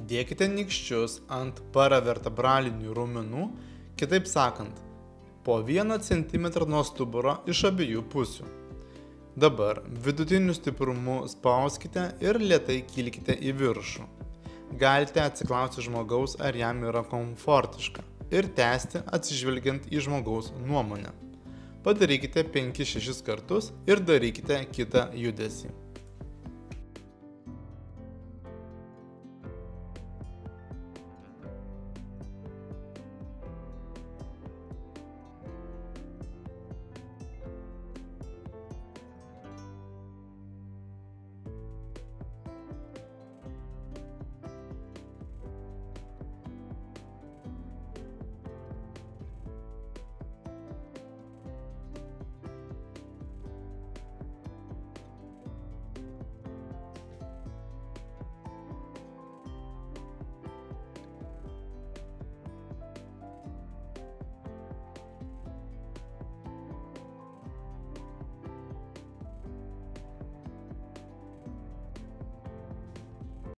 Dėkite nykščius ant paravertebralinių raumenų, kitaip sakant, po 1 cm nuo stuburo iš abiejų pusių. Dabar vidutiniu stiprumu spauskite ir lėtai kilkite į viršų. Galite atsiklausti žmogaus, ar jam yra komfortiška, ir tęsti atsižvelgiant į žmogaus nuomonę. Padarykite 5-6 kartus ir darykite kitą judesį.